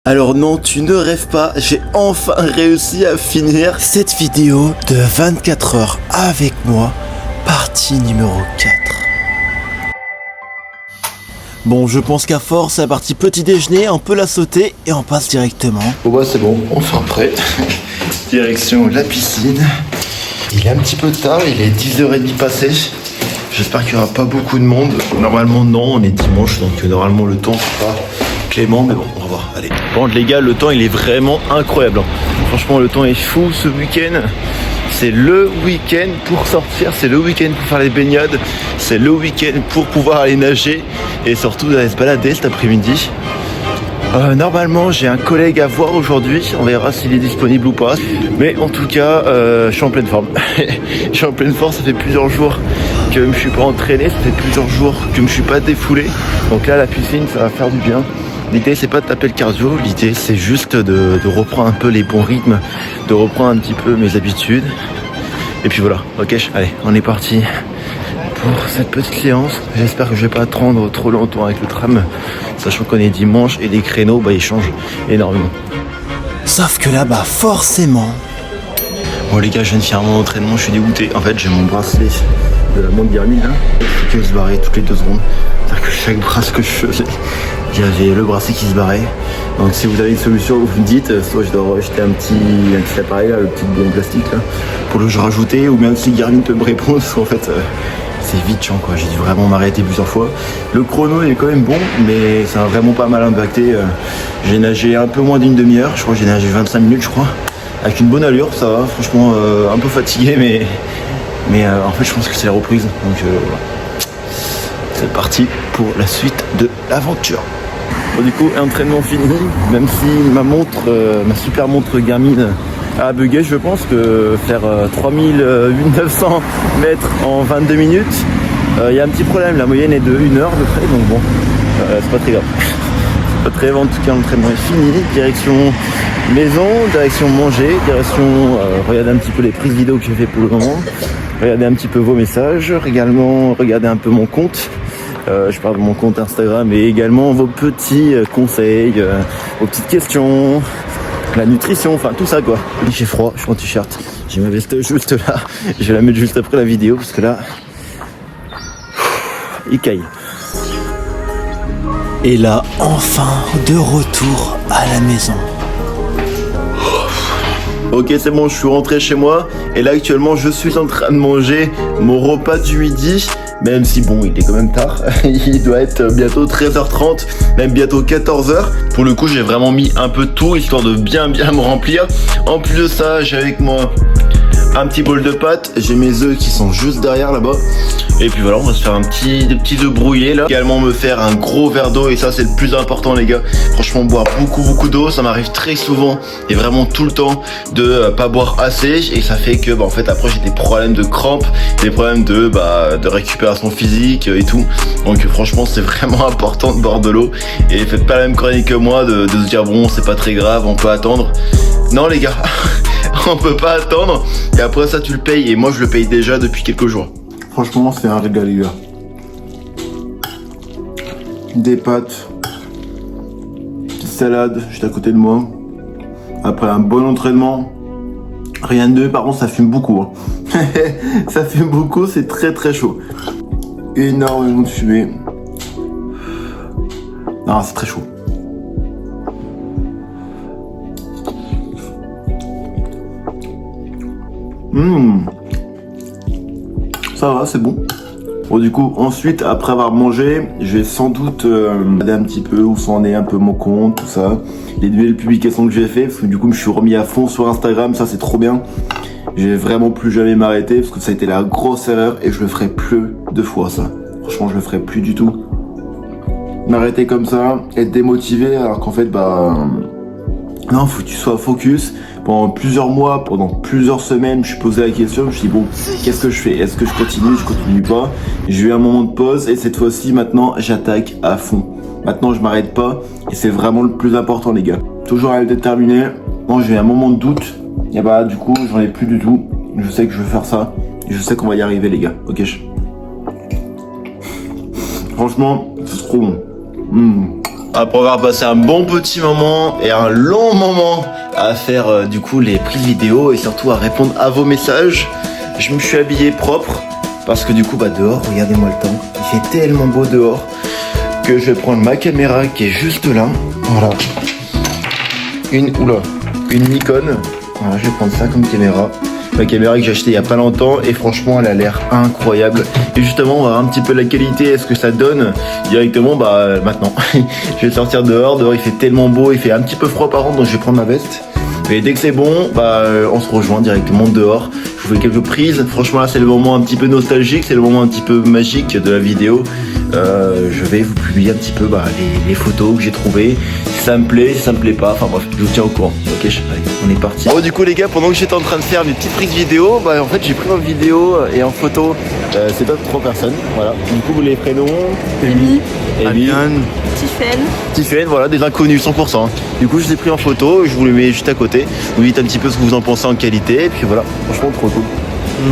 Alors non, tu ne rêves pas, j'ai enfin réussi à finir cette vidéo de 24 heures avec moi, partie numéro 4. Bon, je pense qu'à force, c'est la partie petit déjeuner, on peut la sauter et on passe directement. Bon bah c'est bon, enfin prêt. Direction la piscine. Il est un petit peu tard, il est 10h30 passé. J'espère qu'il n'y aura pas beaucoup de monde. Normalement non, on est dimanche, donc normalement le temps sera clément, mais bon, on va voir, allez. Bon les gars, le temps il est vraiment incroyable. Franchement le temps est fou ce week-end. C'est le week-end pour sortir, c'est le week-end pour faire les baignades, c'est le week-end pour pouvoir aller nager et surtout d'aller se balader cet après-midi. Normalement j'ai un collègue à voir aujourd'hui, on verra s'il est disponible ou pas. Mais en tout cas, je suis en pleine forme. Je suis en pleine forme, ça fait plusieurs jours que je me suis pas entraîné, ça fait plusieurs jours que je me suis pas défoulé. Donc là la piscine ça va faire du bien. L'idée c'est pas de taper le cardio, l'idée c'est juste de reprendre un peu les bons rythmes, de reprendre un petit peu mes habitudes. Et puis voilà, ok, allez, on est parti pour cette petite séance. J'espère que je vais pas attendre trop longtemps avec le tram, sachant qu'on est dimanche et les créneaux ils changent énormément. Sauf que là-bas, forcément... Bon les gars, je viens de faire mon entraînement, je suis dégoûté. En fait j'ai mon bracelet de la montre Garmin là, il faut qu'il se barre toutes les 2 secondes. C'est-à-dire que chaque brasse que je faisais, j'avais le bracelet qui se barrait. Donc si vous avez une solution, vous me dites, soit je dois rejeter un petit appareil là, le petit bouton plastique là, pour le rajouter, ou même si Garmin peut me répondre, parce qu'en fait c'est vite chiant quoi, j'ai dû vraiment m'arrêter plusieurs fois. Le chrono il est quand même bon, mais ça a vraiment pas mal impacté. J'ai nagé un peu moins d'une demi-heure, je crois que j'ai nagé 25 minutes je crois, avec une bonne allure, ça va, franchement un peu fatigué, mais en fait je pense que c'est la reprise, donc voilà. C'est parti pour la suite de l'aventure. Bon, du coup, entraînement fini, même si ma montre, ma super montre Garmin a bugué, je pense que faire 3900 mètres en 22 minutes, il y a un petit problème, la moyenne est de 1 heure de près, donc bon, c'est pas très grave. C'est pas très grave, en tout cas l'entraînement est fini, direction maison, direction manger, direction regarder un petit peu les prises vidéo que j'ai fait pour le moment, regarder un petit peu vos messages, également regarder un peu mon compte. Je parle de mon compte Instagram et également vos petits conseils, vos petites questions, la nutrition, enfin tout ça quoi. Il fait froid, je suis en t-shirt, j'ai ma veste juste là, je vais la mettre juste après la vidéo parce que là, il caille. Et là, enfin, de retour à la maison. Ok, c'est bon, je suis rentré chez moi et là actuellement je suis en train de manger mon repas du midi. Même si bon, il est quand même tard, il doit être bientôt 13h30, même bientôt 14h. Pour le coup, j'ai vraiment mis un peu de tout, histoire de bien me remplir. En plus de ça, j'ai avec moi un petit bol de pâtes, j'ai mes œufs qui sont juste derrière là-bas. Et puis voilà, on va se faire des petits œufs brouillés là. Également me faire un gros verre d'eau, et ça c'est le plus important les gars. Franchement, boire beaucoup d'eau, ça m'arrive très souvent et vraiment tout le temps de pas boire assez. Et ça fait que en fait après j'ai des problèmes de crampes, des problèmes de récupération physique et tout. Donc franchement c'est vraiment important de boire de l'eau. Et faites pas la même chronique que moi de se dire bon c'est pas très grave, on peut attendre. Non les gars, on peut pas attendre. Et après ça tu le payes, et moi je le paye déjà depuis quelques jours. Franchement c'est un régal les gars. Des pâtes, petite salade juste à côté de moi. Après un bon entraînement, rien de mieux, par contre ça fume beaucoup hein. Ça fume beaucoup, c'est très chaud. Énormément de fumée. Non, c'est très chaud. Ça va, c'est bon. Bon du coup, ensuite, après avoir mangé, je vais sans doute regarder un petit peu où s'en est un peu mon compte, tout ça. Les nouvelles publications que j'ai fait, parce que du coup, je me suis remis à fond sur Instagram, ça c'est trop bien. Je vais vraiment plus jamais m'arrêter, parce que ça a été la grosse erreur, et je le ferai plus 2 fois ça. Franchement, je le ferai plus du tout. M'arrêter comme ça, être démotivé, alors qu'en fait, non, faut que tu sois focus. Pendant plusieurs mois, pendant plusieurs semaines, je me suis posé la question, je me suis dit bon, qu'est-ce que je fais? Est-ce que je continue pas? J'ai eu un moment de pause et cette fois-ci, maintenant, j'attaque à fond. Maintenant, je m'arrête pas et c'est vraiment le plus important les gars. Toujours à être déterminé. Bon, j'ai eu un moment de doute et du coup, j'en ai plus du tout. Je sais que je vais faire ça et je sais qu'on va y arriver les gars, ok? Franchement, c'est trop bon. Après avoir passé un bon petit moment et un long moment à faire du coup les prises vidéo et surtout à répondre à vos messages, je me suis habillé propre parce que du coup dehors, regardez-moi le temps, il fait tellement beau dehors que je vais prendre ma caméra qui est juste là, voilà, une Nikon, voilà, je vais prendre ça comme caméra. Ma caméra que j'ai achetée il y a pas longtemps et franchement elle a l'air incroyable. Et justement on va voir un petit peu la qualité, est-ce que ça donne directement maintenant. Je vais sortir dehors il fait tellement beau, il fait un petit peu froid par contre donc je vais prendre ma veste. Et dès que c'est bon, on se rejoint directement dehors. Je vous fais quelques prises. Franchement là c'est le moment un petit peu nostalgique, c'est le moment un petit peu magique de la vidéo. Je vais vous publier un petit peu les photos que j'ai trouvées. Si ça me plaît, si ça me plaît pas, enfin bref, je vous tiens au courant. Ok, allez, on est parti. Bon du coup les gars, pendant que j'étais en train de faire mes petites prises vidéo, en fait j'ai pris en vidéo et en photo c'est pas 3 personnes. Voilà. Du coup les prénoms Amy, Amian, Tiffen, voilà, des inconnus 100%. Du coup je les ai pris en photo, je vous les mets juste à côté. Vous dites un petit peu ce que vous en pensez en qualité, et puis voilà, franchement trop cool.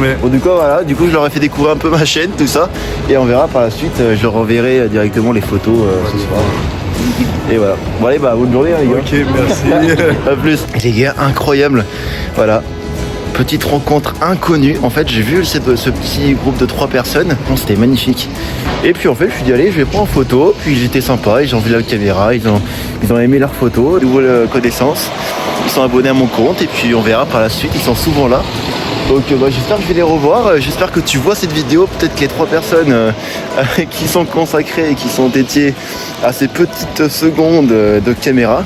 Ouais. Bon, du coup je leur ai fait découvrir un peu ma chaîne, tout ça, et on verra par la suite, je leur enverrai directement les photos ce soir. Et voilà. Bon allez, bonne journée les gars. Ok, merci. À plus. Et les gars, incroyable. Voilà. Petite rencontre inconnue. En fait, j'ai vu ce petit groupe de 3 personnes. Bon, c'était magnifique. Et puis en fait, je me suis dit allez, je vais prendre en photo. Puis j'étais sympa, ils ont vu la caméra, ils ont aimé leurs photos, de nouvelles connaissances. Ils sont abonnés à mon compte et puis on verra par la suite. Ils sont souvent là. Donc j'espère que je vais les revoir, j'espère que tu vois cette vidéo, peut-être que les 3 personnes qui sont consacrées et qui sont dédiées à ces petites secondes de caméra,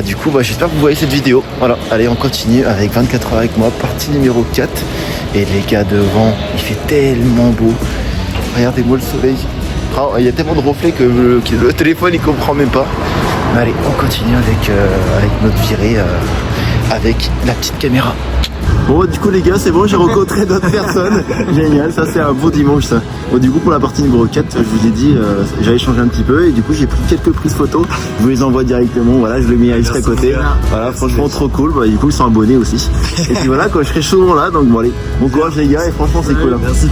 du coup j'espère que vous voyez cette vidéo. Voilà, allez on continue avec 24 heures avec moi, partie numéro 4. Et les gars devant, il fait tellement beau, regardez-moi le soleil, il y a tellement de reflets que le téléphone il comprend même pas. Mais allez, on continue avec notre virée, avec la petite caméra. Bon du coup les gars c'est bon, j'ai rencontré d'autres personnes. Génial, ça c'est un beau dimanche ça. Bon du coup pour la partie numéro 4, je vous ai dit j'allais changer un petit peu et du coup j'ai pris quelques prises photos. Je vous les envoie directement, voilà, je les mets juste à côté. Voilà, franchement trop cool, du coup ils sont abonnés aussi. Et puis voilà quoi, je serai chaud là, donc bon allez, bon courage les gars et franchement c'est cool. Merci.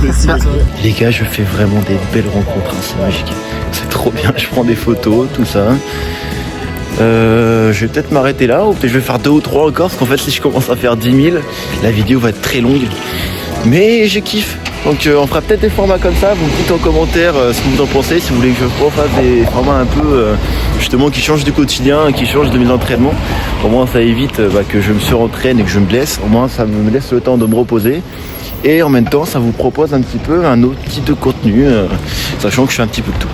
Les gars je fais vraiment des belles rencontres, c'est magique. C'est trop bien, je prends des photos, tout ça. Je vais peut-être m'arrêter là ou peut-être je vais faire 2 ou 3 encore parce qu'en fait si je commence à faire 10 000 la vidéo va être très longue mais je kiffe donc on fera peut-être des formats comme ça, vous me dites en commentaire ce que vous en pensez, si vous voulez que je refasse des formats un peu justement qui changent du quotidien, qui changent de mes entraînements. Au moins ça évite que je me surentraîne et que je me blesse, au moins ça me laisse le temps de me reposer et en même temps ça vous propose un petit peu un autre type de contenu sachant que je fais un petit peu de tout.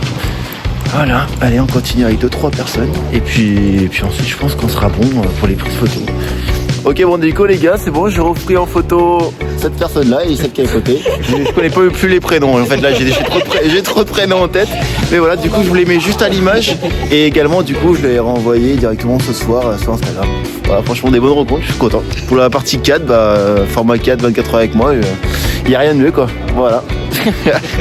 Voilà, allez on continue avec 2-3 personnes et puis ensuite je pense qu'on sera bon pour les prises photos. Ok bon du coup les gars c'est bon, j'ai repris en photo cette personne là et celle qui est à côté. Je connais pas plus les prénoms en fait là j'ai trop de prénoms en tête. Mais voilà du coup je vous les mets juste à l'image et également du coup je les ai renvoyés directement ce soir sur Instagram. Voilà franchement des bonnes rencontres, je suis content. Pour la partie 4, format 4, 24 heures avec moi, il n'y a rien de mieux quoi. Voilà.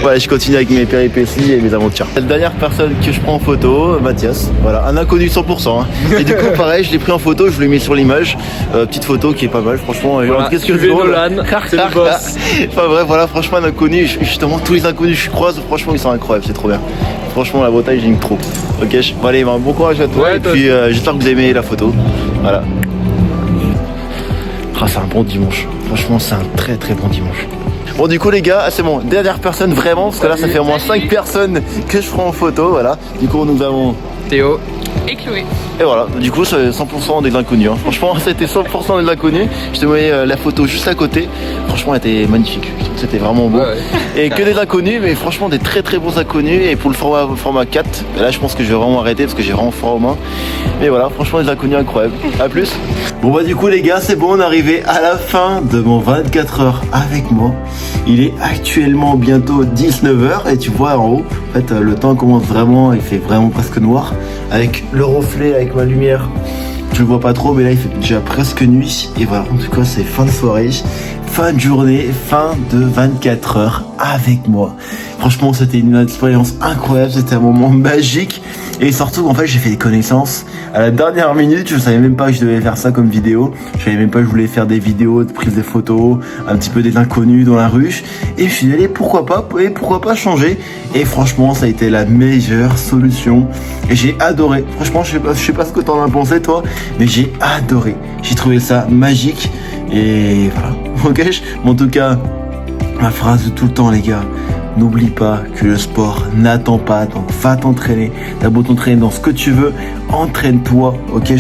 Voilà, je continue avec mes péripéties et mes aventures. La dernière personne que je prends en photo, Mathias, voilà, un inconnu 100%. Et du coup, pareil, je l'ai pris en photo, je l'ai mis sur l'image. Petite photo qui est pas mal, franchement. Voilà, qu'est-ce que Nolan, c'est le boss. Enfin bref, voilà, franchement, un inconnu. Justement, tous les inconnus que je croise, franchement, ils sont incroyables, c'est trop bien. Franchement, la Bretagne, j'aime trop. Ok, bon, allez, bon courage à toi. Ouais, et puis, j'espère que vous aimez la photo. Voilà. C'est un bon dimanche. Franchement, c'est un très très bon dimanche. Bon du coup les gars, c'est bon, dernière personne vraiment, parce que là ça fait au moins 5 personnes que je prends en photo, voilà. Du coup nous avons Théo et Chloé. Et voilà, du coup c'est 100% des inconnus. Franchement c'était 100% des inconnus. Je te voyais la photo juste à côté. Franchement elle était magnifique. Je trouve que c'était vraiment beau. Et que des inconnus, mais franchement des très très bons inconnus. Et pour le format 4, là je pense que je vais vraiment arrêter parce que j'ai vraiment froid aux mains. Mais voilà, franchement des inconnus incroyables. A plus. Bon du coup les gars, c'est bon, on est arrivé à la fin de mon 24 heures avec moi. Il est actuellement bientôt 19h et tu vois en haut, en fait le temps commence vraiment, il fait vraiment presque noir. Avec le reflet, avec ma lumière, je le vois pas trop, mais là il fait déjà presque nuit. Et voilà, en tout cas c'est fin de soirée. fin de journée, fin de 24 heures avec moi. Franchement, c'était une expérience incroyable, c'était un moment magique. Et surtout, en fait, j'ai fait des connaissances à la dernière minute. Je savais même pas que je devais faire ça comme vidéo. Je savais même pas que je voulais faire des vidéos, de prise de photos, un petit peu des inconnus dans la rue. Et je suis allé, pourquoi pas changer. Et franchement, ça a été la meilleure solution. Et j'ai adoré. Franchement, je sais pas ce que t'en as pensé, toi, mais j'ai adoré. J'ai trouvé ça magique. Et voilà. Ok, en tout cas, ma phrase de tout le temps, les gars. N'oublie pas que le sport n'attend pas, donc va t'entraîner. T'as beau t'entraîner dans ce que tu veux, entraîne-toi, ok?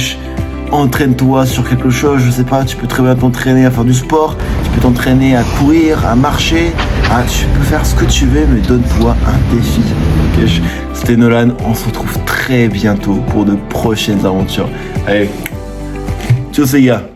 Entraîne-toi sur quelque chose, je sais pas, tu peux très bien t'entraîner à faire du sport, tu peux t'entraîner à courir, à marcher, tu peux faire ce que tu veux, mais donne-toi un défi, ok? C'était Nolan, on se retrouve très bientôt pour de prochaines aventures. Allez, ciao les gars!